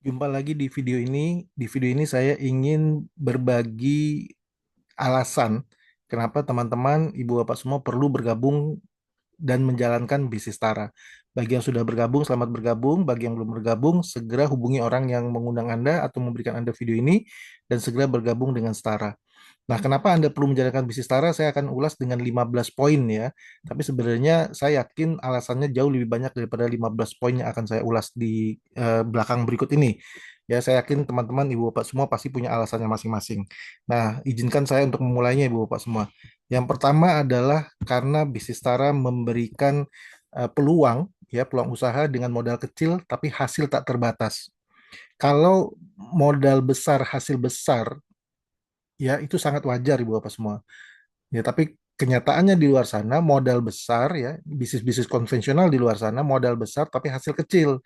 Jumpa lagi di video ini. Di video ini saya ingin berbagi alasan kenapa teman-teman, ibu bapak semua perlu bergabung dan menjalankan bisnis Tara. Bagi yang sudah bergabung, selamat bergabung. Bagi yang belum bergabung, segera hubungi orang yang mengundang Anda atau memberikan Anda video ini dan segera bergabung dengan Setara. Nah, kenapa Anda perlu menjalankan bisnis Tara? Saya akan ulas dengan 15 poin ya. Tapi sebenarnya saya yakin alasannya jauh lebih banyak daripada 15 poin yang akan saya ulas di belakang berikut ini. Ya, saya yakin teman-teman Ibu Bapak semua pasti punya alasannya masing-masing. Nah, izinkan saya untuk memulainya Ibu Bapak semua. Yang pertama adalah karena bisnis Tara memberikan peluang ya, peluang usaha dengan modal kecil tapi hasil tak terbatas. Kalau modal besar, hasil besar ya itu sangat wajar Ibu Bapak semua. Ya, tapi kenyataannya di luar sana modal besar ya, bisnis-bisnis konvensional di luar sana modal besar tapi hasil kecil.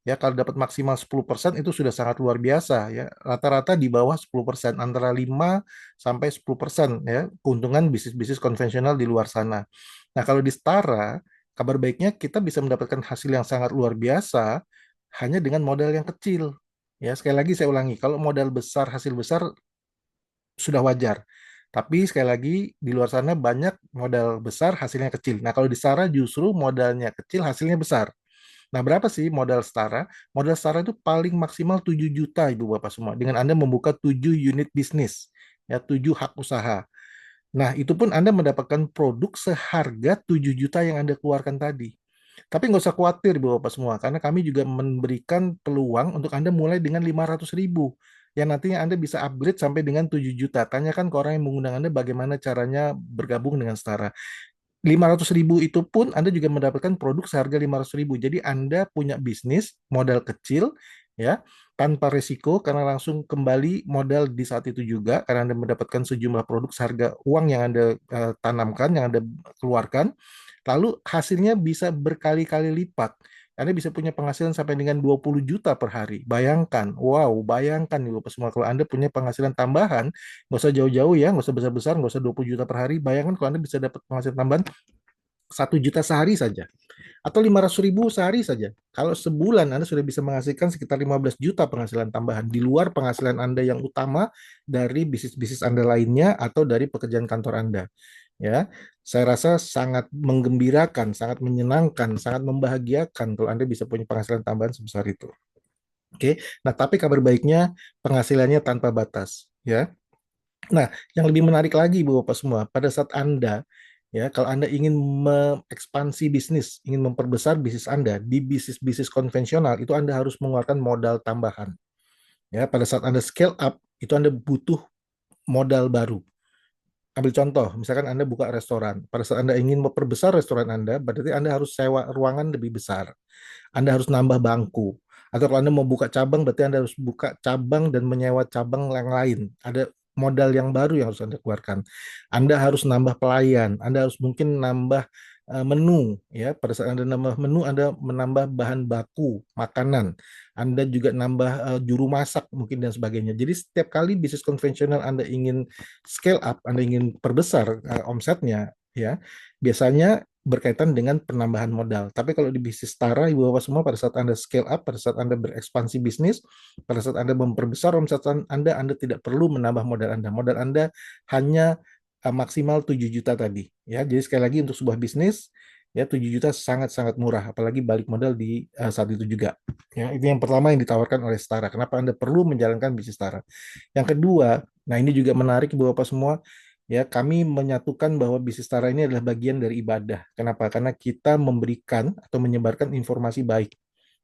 Ya, kalau dapat maksimal 10% itu sudah sangat luar biasa ya. Rata-rata di bawah 10%, antara 5 sampai 10% ya keuntungan bisnis-bisnis konvensional di luar sana. Nah, kalau di Setara, kabar baiknya kita bisa mendapatkan hasil yang sangat luar biasa hanya dengan modal yang kecil. Ya, sekali lagi saya ulangi, kalau modal besar, hasil besar sudah wajar. Tapi sekali lagi di luar sana banyak modal besar hasilnya kecil. Nah, kalau di Setara justru modalnya kecil hasilnya besar. Nah, berapa sih modal Setara? Modal Setara itu paling maksimal 7 juta Ibu Bapak semua dengan Anda membuka 7 unit bisnis, ya 7 hak usaha. Nah, itu pun Anda mendapatkan produk seharga 7 juta yang Anda keluarkan tadi. Tapi nggak usah khawatir Bapak semua, karena kami juga memberikan peluang untuk Anda mulai dengan 500 ribu, yang nantinya Anda bisa upgrade sampai dengan 7 juta. Tanyakan ke orang yang mengundang Anda bagaimana caranya bergabung dengan Setara. 500 ribu itu pun Anda juga mendapatkan produk seharga 500 ribu. Jadi Anda punya bisnis modal kecil, ya, tanpa resiko karena langsung kembali modal di saat itu juga karena Anda mendapatkan sejumlah produk seharga uang yang Anda tanamkan, yang Anda keluarkan. Lalu hasilnya bisa berkali-kali lipat. Anda bisa punya penghasilan sampai dengan 20 juta per hari. Bayangkan, wow, bayangkan nih Bapak semua kalau Anda punya penghasilan tambahan, nggak usah jauh-jauh ya, nggak usah besar-besar, nggak usah 20 juta per hari. Bayangkan kalau Anda bisa dapat penghasilan tambahan 1 juta sehari saja atau 500 ribu sehari saja. Kalau sebulan Anda sudah bisa menghasilkan sekitar 15 juta penghasilan tambahan di luar penghasilan Anda yang utama dari bisnis-bisnis Anda lainnya atau dari pekerjaan kantor Anda. Ya, saya rasa sangat menggembirakan, sangat menyenangkan, sangat membahagiakan kalau Anda bisa punya penghasilan tambahan sebesar itu. Oke, nah tapi kabar baiknya penghasilannya tanpa batas. Ya, nah, yang lebih menarik lagi, Bu Bapak semua, pada saat Anda, ya, kalau Anda ingin mengekspansi bisnis, ingin memperbesar bisnis Anda di bisnis-bisnis konvensional, itu Anda harus mengeluarkan modal tambahan. Ya, pada saat Anda scale up, itu Anda butuh modal baru. Ambil contoh, misalkan Anda buka restoran. Pada saat Anda ingin memperbesar restoran Anda, berarti Anda harus sewa ruangan lebih besar. Anda harus nambah bangku. Atau kalau Anda mau buka cabang, berarti Anda harus buka cabang dan menyewa cabang yang lain. Ada modal yang baru yang harus Anda keluarkan. Anda harus nambah pelayan, Anda harus mungkin nambah menu ya. Pada saat Anda nambah menu, Anda menambah bahan baku makanan. Anda juga nambah juru masak mungkin dan sebagainya. Jadi setiap kali bisnis konvensional Anda ingin scale up, Anda ingin perbesar omsetnya ya, biasanya berkaitan dengan penambahan modal. Tapi kalau di bisnis Tara, Ibu Bapak semua, pada saat Anda scale up, pada saat Anda berekspansi bisnis, pada saat Anda memperbesar omset Anda, Anda tidak perlu menambah modal Anda. Modal Anda hanya maksimal 7 juta tadi. Ya, jadi sekali lagi untuk sebuah bisnis, ya 7 juta sangat-sangat murah, apalagi balik modal di saat itu juga. Ya, itu yang pertama yang ditawarkan oleh Setara. Kenapa Anda perlu menjalankan bisnis Setara? Yang kedua, nah ini juga menarik Ibu Bapak semua, ya, kami menyatukan bahwa bisnis Tara ini adalah bagian dari ibadah. Kenapa? Karena kita memberikan atau menyebarkan informasi baik.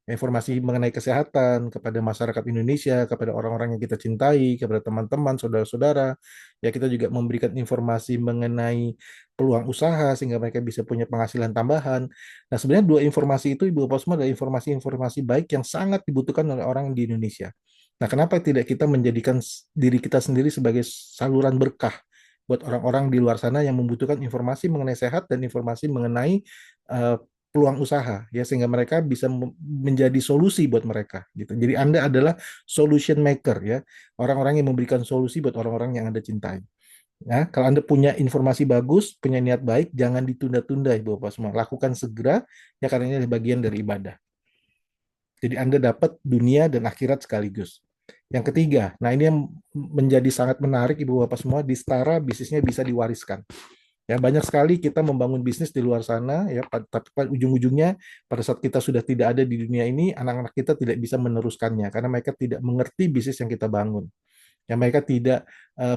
Informasi mengenai kesehatan kepada masyarakat Indonesia, kepada orang-orang yang kita cintai, kepada teman-teman, saudara-saudara. Ya, kita juga memberikan informasi mengenai peluang usaha sehingga mereka bisa punya penghasilan tambahan. Nah, sebenarnya dua informasi itu Ibu Bapak semua adalah informasi-informasi baik yang sangat dibutuhkan oleh orang di Indonesia. Nah, kenapa tidak kita menjadikan diri kita sendiri sebagai saluran berkah buat orang-orang di luar sana yang membutuhkan informasi mengenai sehat dan informasi mengenai uh, peluang usaha ya sehingga mereka bisa menjadi solusi buat mereka gitu. Jadi Anda adalah solution maker ya, orang-orang yang memberikan solusi buat orang-orang yang Anda cintai. Ya, kalau Anda punya informasi bagus, punya niat baik, jangan ditunda-tunda Ibu Bapak semua. Lakukan segera ya karena ini adalah bagian dari ibadah. Jadi Anda dapat dunia dan akhirat sekaligus. Yang ketiga, nah ini yang menjadi sangat menarik Ibu Bapak semua, di Setara bisnisnya bisa diwariskan. Ya, banyak sekali kita membangun bisnis di luar sana, ya, tapi pada ujung-ujungnya pada saat kita sudah tidak ada di dunia ini, anak-anak kita tidak bisa meneruskannya karena mereka tidak mengerti bisnis yang kita bangun. Ya, mereka tidak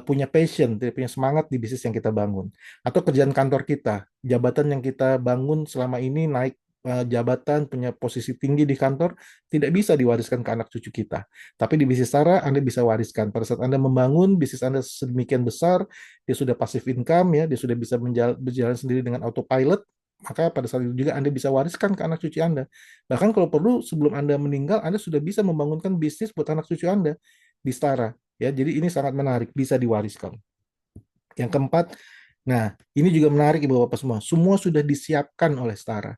punya passion, tidak punya semangat di bisnis yang kita bangun. Atau kerjaan kantor kita, jabatan yang kita bangun selama ini naik jabatan, punya posisi tinggi di kantor, tidak bisa diwariskan ke anak cucu kita. Tapi di bisnis Tara, Anda bisa wariskan. Pada saat Anda membangun bisnis Anda sedemikian besar, dia sudah passive income, ya, dia sudah bisa berjalan sendiri dengan autopilot, maka pada saat itu juga Anda bisa wariskan ke anak cucu Anda. Bahkan kalau perlu sebelum Anda meninggal, Anda sudah bisa membangunkan bisnis buat anak cucu Anda di Setara. Ya, jadi ini sangat menarik, bisa diwariskan. Yang keempat, nah ini juga menarik Ibu Bapak semua. Semua sudah disiapkan oleh Setara.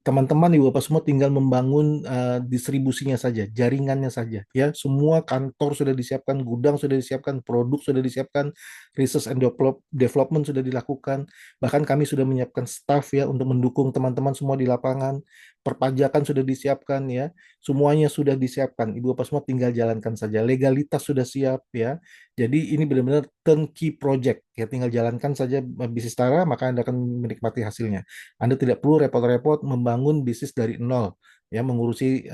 Teman-teman Ibu Bapak semua tinggal membangun distribusinya saja, jaringannya saja. Ya, semua kantor sudah disiapkan, gudang sudah disiapkan, produk sudah disiapkan, research and development sudah dilakukan. Bahkan kami sudah menyiapkan staff ya untuk mendukung teman-teman semua di lapangan. Perpajakan sudah disiapkan ya, semuanya sudah disiapkan. Ibu Bapak semua tinggal jalankan saja. Legalitas sudah siap ya. Jadi ini benar-benar turnkey project ya, tinggal jalankan saja bisnis Tara, maka Anda akan menikmati hasilnya. Anda tidak perlu repot-repot membangun bisnis dari nol, ya, mengurusi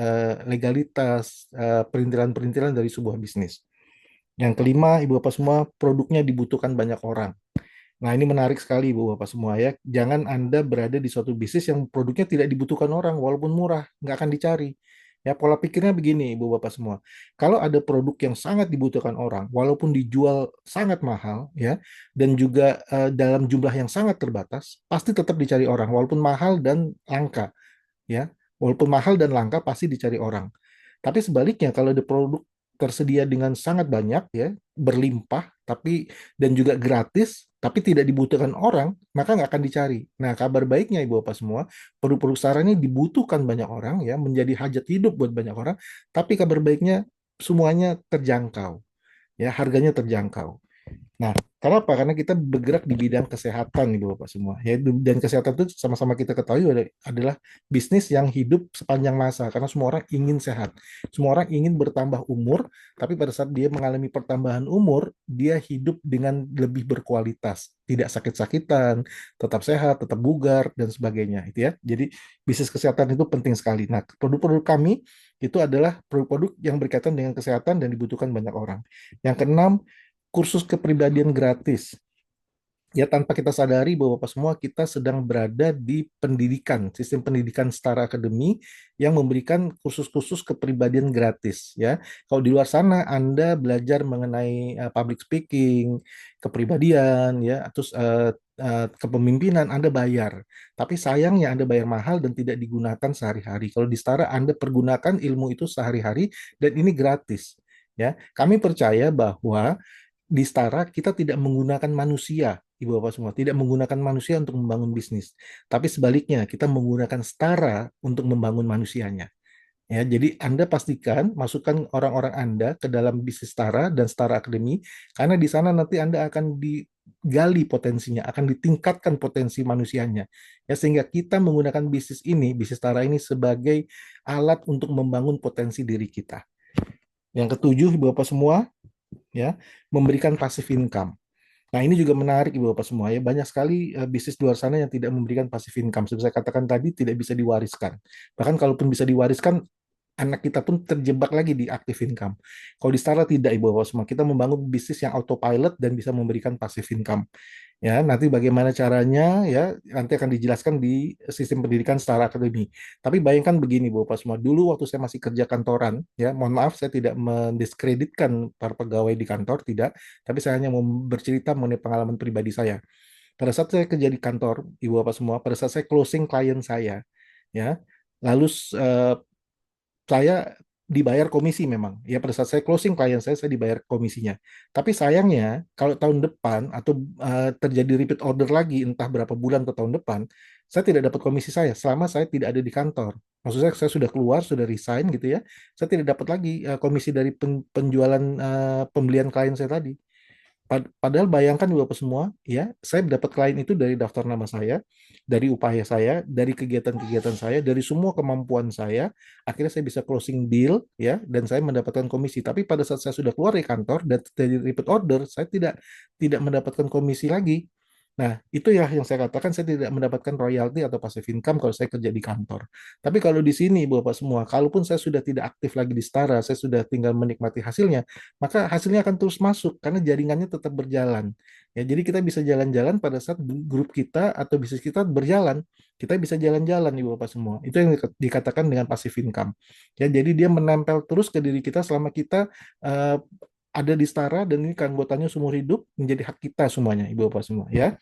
legalitas, perintilan-perintilan dari sebuah bisnis. Yang kelima, Ibu Bapak semua, produknya dibutuhkan banyak orang. Nah, ini menarik sekali Ibu Bapak semua ya. Jangan Anda berada di suatu bisnis yang produknya tidak dibutuhkan orang, walaupun murah, nggak akan dicari. Ya, pola pikirnya begini, Ibu Bapak semua. Kalau ada produk yang sangat dibutuhkan orang, walaupun dijual sangat mahal, ya, dan juga dalam jumlah yang sangat terbatas, pasti tetap dicari orang, walaupun mahal dan langka, ya. Walaupun mahal dan langka, pasti dicari orang. Tapi sebaliknya, kalau ada produk tersedia dengan sangat banyak, ya, berlimpah, tapi dan juga gratis, tapi tidak dibutuhkan orang, maka nggak akan dicari. Nah, kabar baiknya Ibu Bapak semua, produk-produk SARA ini dibutuhkan banyak orang, ya, menjadi hajat hidup buat banyak orang, tapi kabar baiknya semuanya terjangkau, ya, harganya terjangkau. Nah, kenapa? Karena kita bergerak di bidang kesehatan nih Bapak semua. Ya, dan kesehatan itu sama-sama kita ketahui adalah bisnis yang hidup sepanjang masa karena semua orang ingin sehat. Semua orang ingin bertambah umur, tapi pada saat dia mengalami pertambahan umur, dia hidup dengan lebih berkualitas, tidak sakit-sakitan, tetap sehat, tetap bugar dan sebagainya, itu ya. Jadi bisnis kesehatan itu penting sekali. Nah, produk-produk kami itu adalah produk-produk yang berkaitan dengan kesehatan dan dibutuhkan banyak orang. Yang keenam, kursus kepribadian gratis. Ya, tanpa kita sadari bahwa Bapak semua kita sedang berada di pendidikan, sistem pendidikan Setara Academy yang memberikan kursus-kursus kepribadian gratis ya. Kalau di luar sana Anda belajar mengenai public speaking, kepribadian ya, terus kepemimpinan Anda bayar. Tapi sayangnya Anda bayar mahal dan tidak digunakan sehari-hari. Kalau di Setara Anda pergunakan ilmu itu sehari-hari dan ini gratis. Ya, kami percaya bahwa di Setara kita tidak menggunakan manusia, Ibu Bapak semua, tidak menggunakan manusia untuk membangun bisnis, tapi sebaliknya kita menggunakan Setara untuk membangun manusianya. Ya, jadi Anda pastikan masukkan orang-orang Anda ke dalam bisnis Setara dan Setara Academy, karena di sana nanti Anda akan digali potensinya, akan ditingkatkan potensi manusianya. Ya, sehingga kita menggunakan bisnis ini, bisnis Setara ini sebagai alat untuk membangun potensi diri kita. Yang ketujuh, Ibu Bapak semua, ya, memberikan passive income. Nah, ini juga menarik Ibu Bapak semua ya. Banyak sekali bisnis di luar sana yang tidak memberikan passive income. Seperti saya katakan tadi, tidak bisa diwariskan. Bahkan kalaupun bisa diwariskan, anak kita pun terjebak lagi di active income. Kalau di startup tidak Ibu Bapak semua. Kita membangun bisnis yang autopilot dan bisa memberikan passive income. Ya, nanti bagaimana caranya ya nanti akan dijelaskan di sistem pendidikan Setara Academy. Tapi bayangkan begini Bapak semua, dulu waktu saya masih kerja kantoran, ya, mohon maaf saya tidak mendiskreditkan para pegawai di kantor, tidak, tapi saya hanya mau bercerita mengenai pengalaman pribadi saya. Pada saat saya kerja di kantor, Ibu Bapak semua, pada saat saya closing klien saya, ya, lalu saya dibayar komisi memang. Ya, pada saat saya closing klien saya dibayar komisinya. Tapi sayangnya kalau tahun depan atau terjadi repeat order lagi entah berapa bulan atau tahun depan, saya tidak dapat komisi saya selama saya tidak ada di kantor. Maksud saya sudah keluar, sudah resign gitu ya. Saya tidak dapat lagi komisi dari penjualan pembelian klien saya tadi. Padahal bayangkan Bapak semua, ya, saya dapat klien itu dari daftar nama saya, dari upaya saya, dari kegiatan-kegiatan saya, dari semua kemampuan saya. Akhirnya saya bisa closing deal, ya, dan saya mendapatkan komisi. Tapi pada saat saya sudah keluar dari kantor dan dari repeat order, saya tidak tidak mendapatkan komisi lagi. Nah, itu ya yang saya katakan saya tidak mendapatkan royalti atau passive income kalau saya kerja di kantor. Tapi kalau di sini, Bapak semua, kalaupun saya sudah tidak aktif lagi di Setara, saya sudah tinggal menikmati hasilnya, maka hasilnya akan terus masuk karena jaringannya tetap berjalan. Ya, jadi kita bisa jalan-jalan pada saat grup kita atau bisnis kita berjalan. Kita bisa jalan-jalan nih Bapak semua. Itu yang dikatakan dengan passive income. Ya, jadi dia menempel terus ke diri kita selama kita eh, ada di Setara dan ini keanggotaannya seumur hidup menjadi hak kita semuanya, Ibu Bapak semua ya.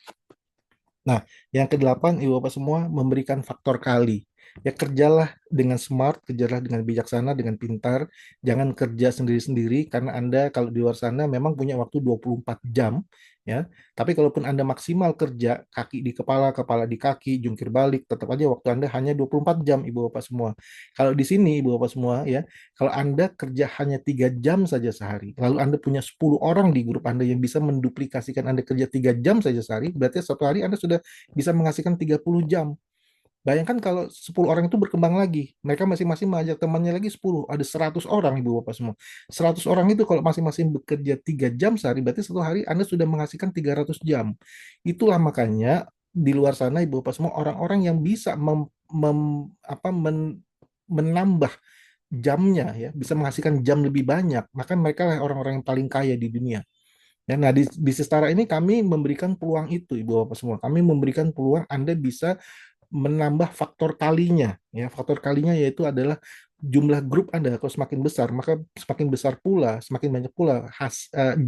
Nah, yang kedelapan, Ibu Bapak semua memberikan faktor kali. Ya kerjalah dengan smart, kerjalah dengan bijaksana, dengan pintar. Jangan kerja sendiri-sendiri karena Anda kalau di luar sana memang punya waktu 24 jam ya. Tapi kalaupun Anda maksimal kerja, kaki di kepala, kepala di kaki, jungkir balik, tetap aja waktu Anda hanya 24 jam, Ibu Bapak semua. Kalau di sini, Ibu Bapak semua ya, kalau Anda kerja hanya 3 jam saja sehari, lalu Anda punya 10 orang di grup Anda yang bisa menduplikasikan Anda kerja 3 jam saja sehari, berarti satu hari Anda sudah bisa menghasilkan 30 jam. Bayangkan kalau 10 orang itu berkembang lagi. Mereka masing-masing mengajak temannya lagi 10. Ada 100 orang, Ibu Bapak semua. 100 orang itu kalau masing-masing bekerja 3 jam sehari, berarti satu hari Anda sudah menghasilkan 300 jam. Itulah makanya di luar sana, Ibu Bapak semua, orang-orang yang bisa menambah jamnya, ya, bisa menghasilkan jam lebih banyak, maka mereka lah orang-orang yang paling kaya di dunia. Ya, nah, di bisnis Tara ini kami memberikan peluang itu, Ibu Bapak semua. Kami memberikan peluang Anda bisa menambah faktor kalinya. Ya, faktor kalinya yaitu adalah jumlah grup Anda. Kalau semakin besar, maka semakin besar pula, semakin banyak pula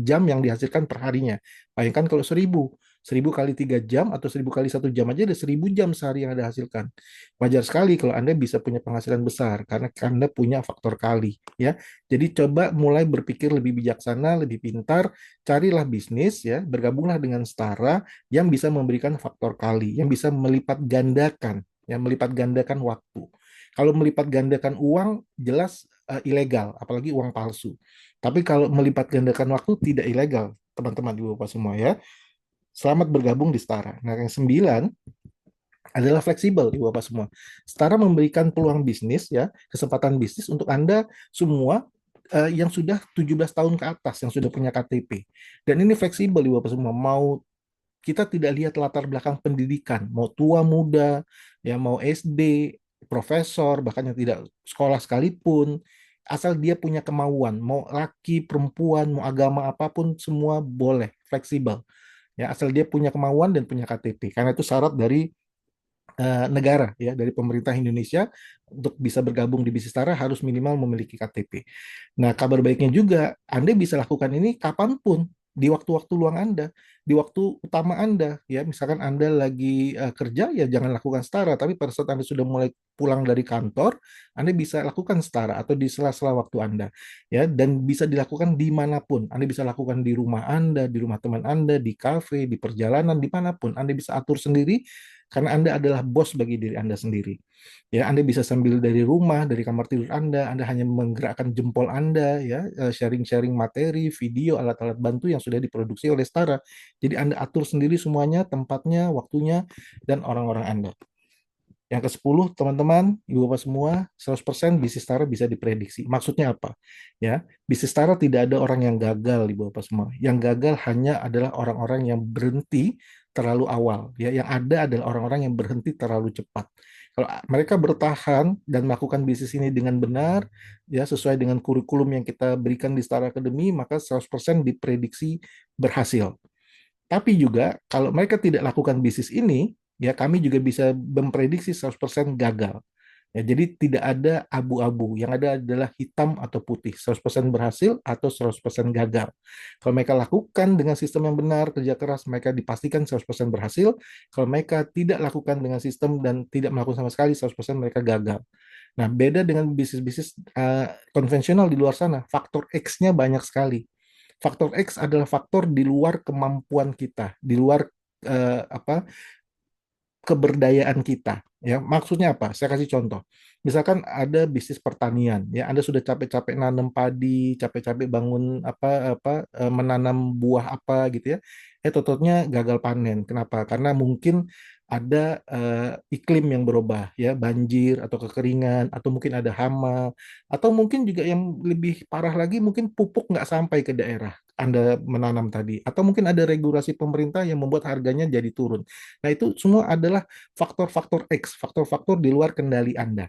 jam yang dihasilkan per harinya. Bayangkan kalau 1000 kali 3 jam atau 1000 kali 1 jam aja ada 1000 jam sehari yang Anda hasilkan. Wajar sekali kalau Anda bisa punya penghasilan besar karena Anda punya faktor kali. Ya, jadi coba mulai berpikir lebih bijaksana, lebih pintar, carilah bisnis ya, bergabunglah dengan Setara yang bisa memberikan faktor kali, yang bisa melipat gandakan, yang melipat gandakan waktu. Kalau melipat gandakan uang jelas ilegal, apalagi uang palsu. Tapi kalau melipat gandakan waktu tidak ilegal, teman-teman Ibu Bapak semua ya. Selamat bergabung di Setara. Nah, yang sembilan adalah fleksibel Ibu Bapak semua. Setara memberikan peluang bisnis ya, kesempatan bisnis untuk Anda semua yang sudah 17 tahun ke atas yang sudah punya KTP. Dan ini fleksibel Ibu Bapak semua. Mau kita tidak lihat latar belakang pendidikan, mau tua muda, ya mau SD, profesor, bahkan yang tidak sekolah sekalipun, asal dia punya kemauan, mau laki, perempuan, mau agama apapun, semua boleh, fleksibel. Ya, asal dia punya kemauan dan punya KTP. Karena itu syarat dari negara ya dari pemerintah Indonesia untuk bisa bergabung di bisnis Tara harus minimal memiliki KTP. Nah, kabar baiknya juga Anda bisa lakukan ini kapanpun di waktu-waktu luang Anda, di waktu utama Anda ya. Misalkan Anda lagi kerja ya jangan lakukan Setara, tapi pada saat Anda sudah mulai pulang dari kantor, Anda bisa lakukan Setara atau di sela-sela waktu Anda ya dan bisa dilakukan dimanapun. Anda bisa lakukan di rumah Anda, di rumah teman Anda, di kafe, di perjalanan, dimanapun. Anda bisa atur sendiri karena Anda adalah bos bagi diri Anda sendiri. Ya, Anda bisa sambil dari rumah, dari kamar tidur Anda hanya menggerakkan jempol Anda, ya, sharing-sharing materi, video, alat-alat bantu yang sudah diproduksi oleh Setara. Jadi Anda atur sendiri semuanya, tempatnya, waktunya, dan orang-orang Anda. Yang ke-10, teman-teman, Ibu Bapak semua, 100% bisnis Tara bisa diprediksi. Maksudnya apa? Ya, bisnis Tara tidak ada orang yang gagal, Ibu Bapak semua. Yang gagal hanya adalah orang-orang yang berhenti terlalu awal. Ya, yang ada adalah orang-orang yang berhenti terlalu cepat. Kalau mereka bertahan dan melakukan bisnis ini dengan benar, ya sesuai dengan kurikulum yang kita berikan di Star Academy, maka 100% diprediksi berhasil. Tapi juga kalau mereka tidak lakukan bisnis ini, ya kami juga bisa memprediksi 100% gagal. Ya, jadi tidak ada abu-abu, yang ada adalah hitam atau putih, 100% berhasil atau 100% gagal. Kalau mereka lakukan dengan sistem yang benar, kerja keras, mereka dipastikan 100% berhasil. Kalau mereka tidak lakukan dengan sistem dan tidak melakukan sama sekali, 100% mereka gagal. Nah, beda dengan bisnis-bisnis konvensional di luar sana, faktor X-nya banyak sekali. Faktor X adalah faktor di luar kemampuan kita, di luar apa keberdayaan kita. Ya, maksudnya apa? Saya kasih contoh. Misalkan ada bisnis pertanian, ya Anda sudah capek-capek nanam padi, capek-capek bangun menanam buah apa gitu ya. Totalnya gagal panen. Kenapa? Karena mungkin ada iklim yang berubah, ya banjir atau kekeringan, atau mungkin ada hama, atau mungkin juga yang lebih parah lagi mungkin pupuk nggak sampai ke daerah Anda menanam tadi, atau mungkin ada regulasi pemerintah yang membuat harganya jadi turun. Nah, itu semua adalah faktor-faktor X, faktor-faktor di luar kendali Anda.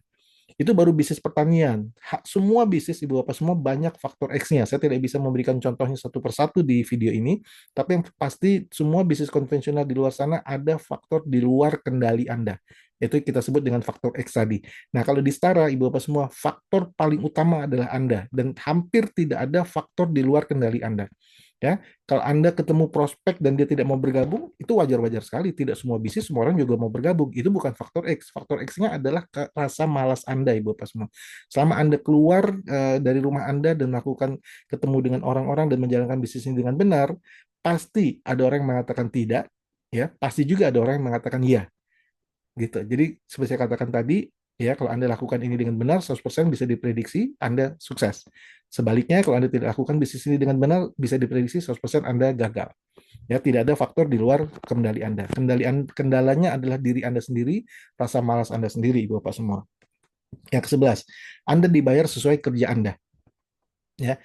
Itu baru bisnis pertanian. Semua bisnis Ibu Bapak semua banyak faktor X-nya. Saya tidak bisa memberikan contohnya satu persatu di video ini, tapi yang pasti semua bisnis konvensional di luar sana ada faktor di luar kendali Anda. Itu kita sebut dengan faktor X tadi. Nah, kalau di Setara, Ibu Bapak semua, faktor paling utama adalah Anda. Dan hampir tidak ada faktor di luar kendali Anda. Ya, kalau Anda ketemu prospek dan dia tidak mau bergabung, itu wajar-wajar sekali. Tidak semua bisnis, semua orang juga mau bergabung. Itu bukan faktor X. Faktor X-nya adalah rasa malas Anda, Ibu Bapak semua. Selama Anda keluar dari rumah Anda dan melakukan ketemu dengan orang-orang dan menjalankan bisnis ini dengan benar, pasti ada orang yang mengatakan tidak, ya, pasti juga ada orang yang mengatakan iya gitu. Jadi seperti saya katakan tadi, ya kalau Anda lakukan ini dengan benar, 100% bisa diprediksi Anda sukses. Sebaliknya, kalau Anda tidak lakukan bisnis ini dengan benar, bisa diprediksi 100% Anda gagal. Ya, tidak ada faktor di luar kendali Anda. Kendalanya adalah diri Anda sendiri, rasa malas Anda sendiri, Bapak semua. Yang ke-11, Anda dibayar sesuai kerja Anda. Ya,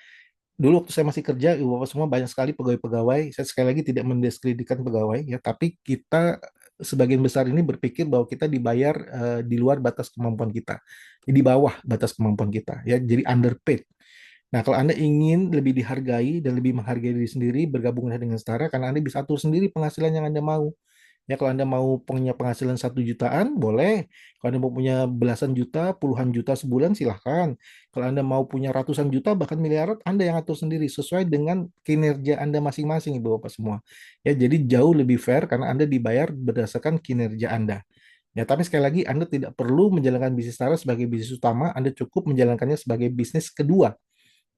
dulu waktu saya masih kerja, Ibu Bapak semua banyak sekali pegawai-pegawai. Saya sekali lagi tidak mendiskreditkan pegawai, ya, tapi kita sebagian besar ini berpikir bahwa kita dibayar di luar batas kemampuan kita, di bawah batas kemampuan kita, ya, jadi underpaid. Nah, kalau Anda ingin lebih dihargai dan lebih menghargai diri sendiri, bergabunglah dengan Setara karena Anda bisa atur sendiri penghasilan yang Anda mau. Ya, kalau Anda mau punya penghasilan 1 jutaan, boleh. Kalau Anda mau punya belasan juta, puluhan juta sebulan, silahkan. Kalau Anda mau punya ratusan juta, bahkan miliaran, Anda yang atur sendiri sesuai dengan kinerja Anda masing-masing, Ibu Bapak semua. Ya, jadi jauh lebih fair karena Anda dibayar berdasarkan kinerja Anda. Ya, tapi sekali lagi Anda tidak perlu menjalankan bisnis Setara sebagai bisnis utama, Anda cukup menjalankannya sebagai bisnis kedua.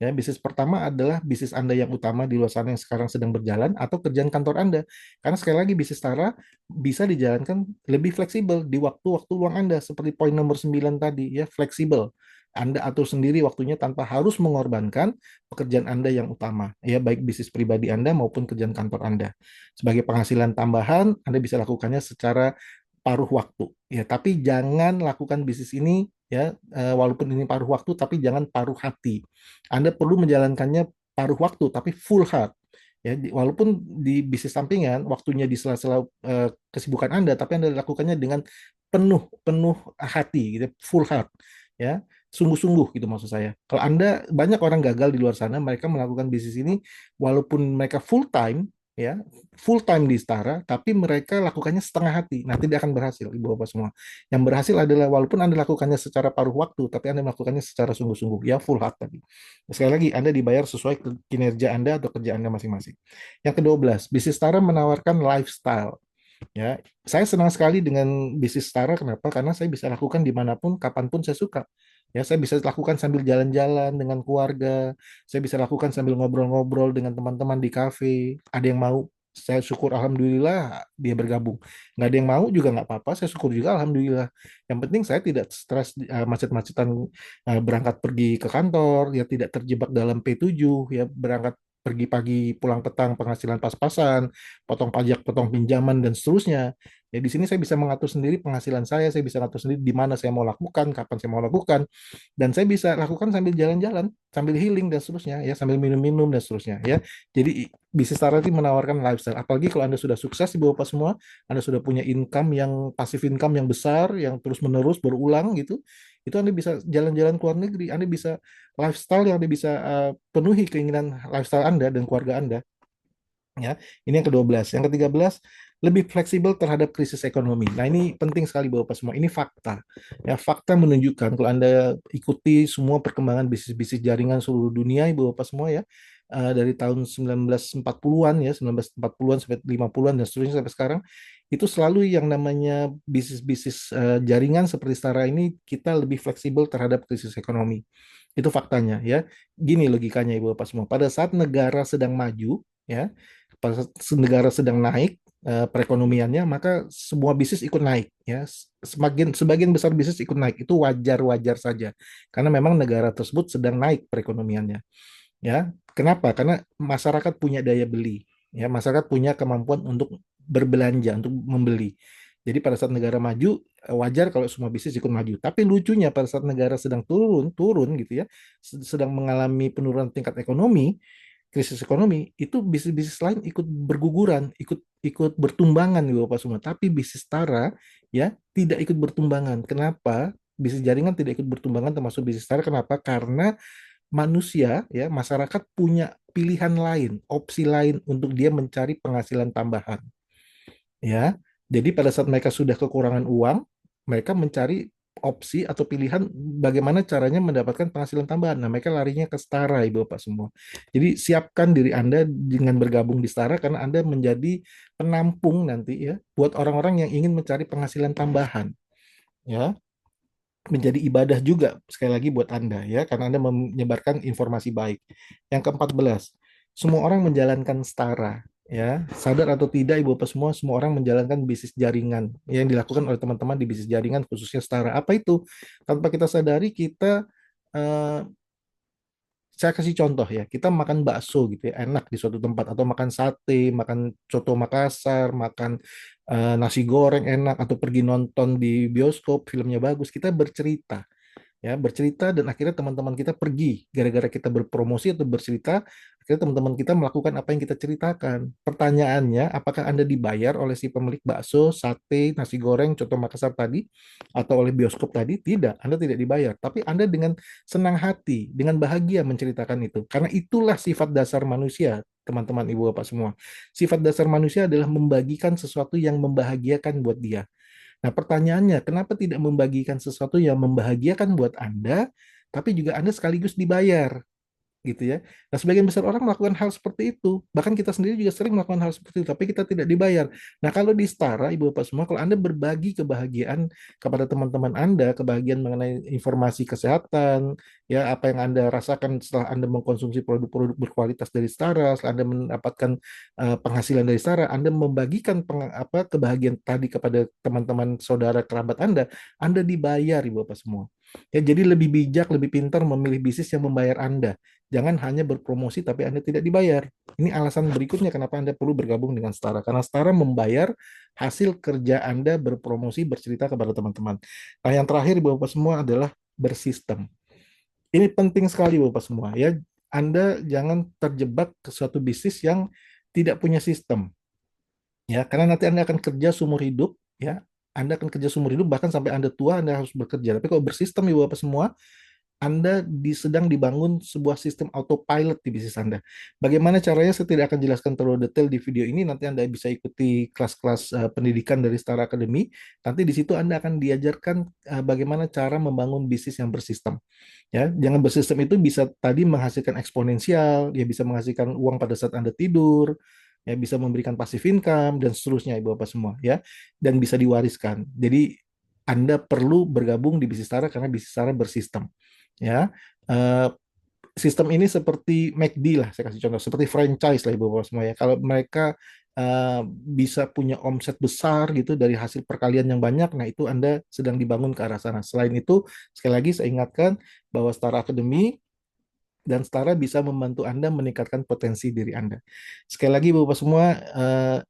Ya, bisnis pertama adalah bisnis Anda yang utama di luar sana yang sekarang sedang berjalan atau kerjaan kantor Anda. Karena sekali lagi bisnis Tara bisa dijalankan lebih fleksibel di waktu-waktu luang Anda seperti poin nomor 9 tadi ya, fleksibel. Anda atur sendiri waktunya tanpa harus mengorbankan pekerjaan Anda yang utama, ya baik bisnis pribadi Anda maupun kerjaan kantor Anda. Sebagai penghasilan tambahan, Anda bisa lakukannya secara paruh waktu. Ya, tapi jangan lakukan bisnis ini ya walaupun ini paruh waktu tapi jangan paruh hati. Anda perlu menjalankannya paruh waktu tapi full heart. Ya, walaupun di bisnis sampingan waktunya di sela-sela kesibukan Anda tapi Anda lakukannya dengan penuh penuh hati gitu, full heart. Ya, sungguh-sungguh gitu maksud saya. Kalau Anda banyak orang gagal di luar sana, mereka melakukan bisnis ini walaupun mereka full time ya full time di Setara, tapi mereka lakukannya setengah hati. Nah, tidak akan berhasil, Ibu Bapak semua. Yang berhasil adalah walaupun Anda lakukannya secara paruh waktu, tapi Anda melakukannya secara sungguh-sungguh, ya full heart tadi. Sekali lagi, Anda dibayar sesuai kinerja Anda atau kerja Anda masing-masing. Yang ke-12, bisnis Setara menawarkan lifestyle. Ya, saya senang sekali dengan bisnis Setara. Kenapa? Karena saya bisa lakukan dimanapun, kapanpun saya suka. Ya, saya bisa lakukan sambil jalan-jalan dengan keluarga. Saya bisa lakukan sambil ngobrol-ngobrol dengan teman-teman di kafe. Ada yang mau, saya syukur alhamdulillah dia bergabung. Nggak ada yang mau juga nggak apa-apa. Saya syukur juga alhamdulillah. Yang penting saya tidak stres macet-macetan berangkat pergi ke kantor. Ya tidak terjebak dalam P7. Ya berangkat pergi pagi pulang petang penghasilan pas-pasan potong pajak, potong pinjaman, dan seterusnya. Ya, di sini saya bisa mengatur sendiri penghasilan saya bisa ngatur sendiri di mana saya mau lakukan, kapan saya mau lakukan, dan saya bisa lakukan sambil jalan-jalan, sambil healing, dan seterusnya, ya, sambil minum-minum, dan seterusnya, ya. Jadi, bisnis startup ini menawarkan lifestyle. Apalagi kalau Anda sudah sukses di bawah semua, Anda sudah punya income yang, pasif income yang besar, yang terus-menerus berulang, gitu, itu Anda bisa jalan-jalan ke luar negeri, Anda bisa lifestyle yang Anda bisa penuhi keinginan lifestyle Anda dan keluarga Anda. Ya, ini yang ke-12. Yang ke-13, lebih fleksibel terhadap krisis ekonomi. Nah, ini penting sekali Bapak semua. Ini fakta. Ya, fakta menunjukkan kalau Anda ikuti semua perkembangan bisnis-bisnis jaringan seluruh dunia, Ibu Bapak semua ya, dari tahun 1940-an ya, 1940-an sampai 50-an dan seterusnya sampai sekarang, itu selalu yang namanya bisnis-bisnis jaringan seperti Setara ini kita lebih fleksibel terhadap krisis ekonomi. Itu faktanya ya. Gini logikanya Ibu Bapak semua. Pada saat negara sedang maju, ya, pas negara sedang naik, perekonomiannya, maka semua bisnis ikut naik ya. Sebagian besar bisnis ikut naik, itu wajar-wajar saja karena memang negara tersebut sedang naik perekonomiannya. Ya, kenapa? Karena masyarakat punya daya beli, ya, masyarakat punya kemampuan untuk berbelanja, untuk membeli. Jadi pada saat negara maju, wajar kalau semua bisnis ikut maju. Tapi lucunya pada saat negara sedang turun gitu ya, sedang mengalami penurunan tingkat ekonomi, krisis ekonomi, itu bisnis-bisnis lain ikut berguguran, ikut ikut bertumbangan di Bapak semua. Tapi bisnis Tara ya tidak ikut bertumbangan. Kenapa? Bisnis jaringan tidak ikut bertumbangan termasuk bisnis Tara. Kenapa? Karena manusia ya masyarakat punya pilihan lain, opsi lain untuk dia mencari penghasilan tambahan ya. Jadi pada saat mereka sudah kekurangan uang, mereka mencari opsi atau pilihan bagaimana caranya mendapatkan penghasilan tambahan. Nah, mereka larinya ke Setara, Ibu Bapak semua. Jadi siapkan diri Anda dengan bergabung di Setara karena Anda menjadi penampung nanti ya buat orang-orang yang ingin mencari penghasilan tambahan ya, menjadi ibadah juga sekali lagi buat Anda ya karena Anda menyebarkan informasi baik. Yang ke-14, semua orang menjalankan setara ya. Sadar atau tidak Ibu Bapak semua, semua orang menjalankan bisnis jaringan yang dilakukan oleh teman-teman di bisnis jaringan khususnya setara. Apa itu? Tanpa kita sadari kita eh, saya kasih contoh ya, kita makan bakso gitu ya, enak di suatu tempat atau makan sate, makan coto Makassar, makan nasi goreng enak atau pergi nonton di bioskop, filmnya bagus, kita bercerita ya bercerita dan akhirnya teman-teman kita pergi gara-gara kita berpromosi atau bercerita akhirnya teman-teman kita melakukan apa yang kita ceritakan. Pertanyaannya, apakah Anda dibayar oleh si pemilik bakso, sate, nasi goreng, coto Makassar tadi atau oleh bioskop tadi? Tidak, Anda tidak dibayar, tapi Anda dengan senang hati, dengan bahagia menceritakan itu karena itulah sifat dasar manusia. Teman-teman, ibu bapak semua, sifat dasar manusia adalah membagikan sesuatu yang membahagiakan buat dia. Nah, pertanyaannya, kenapa tidak membagikan sesuatu yang membahagiakan buat Anda, tapi juga Anda sekaligus dibayar? Gitu ya. Nah, sebagian besar orang melakukan hal seperti itu. Bahkan kita sendiri juga sering melakukan hal seperti itu, tapi kita tidak dibayar. Nah, kalau di Setara, Ibu Bapak semua, kalau Anda berbagi kebahagiaan kepada teman-teman Anda, kebahagiaan mengenai informasi kesehatan, ya apa yang Anda rasakan setelah Anda mengkonsumsi produk-produk berkualitas dari Setara, setelah Anda mendapatkan penghasilan dari Setara, Anda membagikan kebahagiaan tadi kepada teman-teman saudara kerabat Anda dibayar, Ibu Bapak semua. Ya, jadi lebih bijak, lebih pintar memilih bisnis yang membayar Anda. Jangan hanya berpromosi tapi Anda tidak dibayar. Ini alasan berikutnya kenapa Anda perlu bergabung dengan Setara. Karena Setara membayar hasil kerja Anda berpromosi, bercerita kepada teman-teman. Nah, yang terakhir Bapak semua adalah bersistem. Ini penting sekali Bapak semua ya. Anda jangan terjebak ke suatu bisnis yang tidak punya sistem ya, karena nanti Anda akan kerja seumur hidup ya. Anda akan kerja seumur hidup bahkan sampai Anda tua Anda harus bekerja. Tapi kalau bersistem Ibu Bapak semua, anda sedang dibangun sebuah sistem autopilot di bisnis Anda. Bagaimana caranya saya tidak akan jelaskan terlalu detail di video ini. Nanti Anda bisa ikuti kelas-kelas pendidikan dari Setara Academy. Nanti di situ Anda akan diajarkan bagaimana cara membangun bisnis yang bersistem. Ya, jangan bersistem itu bisa tadi menghasilkan eksponensial, ya bisa menghasilkan uang pada saat Anda tidur, ya bisa memberikan passive income dan seterusnya Ibu Bapak semua, ya. Dan bisa diwariskan. Jadi Anda perlu bergabung di bisnis Setara karena bisnis Setara bersistem ya. Eh, Sistem ini seperti McD lah, saya kasih contoh seperti franchise lah ibu bapak semua ya. Kalau mereka bisa punya omset besar gitu dari hasil perkalian yang banyak, nah itu Anda sedang dibangun ke arah sana. Selain itu, sekali lagi saya ingatkan bahwa Setara Academy dan Setara bisa membantu Anda meningkatkan potensi diri Anda. Sekali lagi Bapak semua,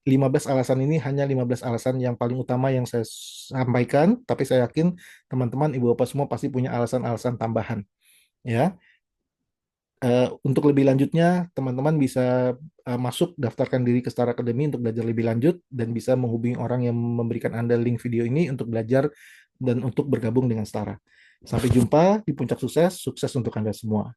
15 alasan ini hanya 15 alasan yang paling utama yang saya sampaikan, tapi saya yakin teman-teman Ibu Bapak semua pasti punya alasan-alasan tambahan. Ya, untuk lebih lanjutnya, teman-teman bisa masuk daftarkan diri ke Setara Academy untuk belajar lebih lanjut dan bisa menghubungi orang yang memberikan Anda link video ini untuk belajar dan untuk bergabung dengan Setara. Sampai jumpa di puncak sukses, sukses untuk Anda semua.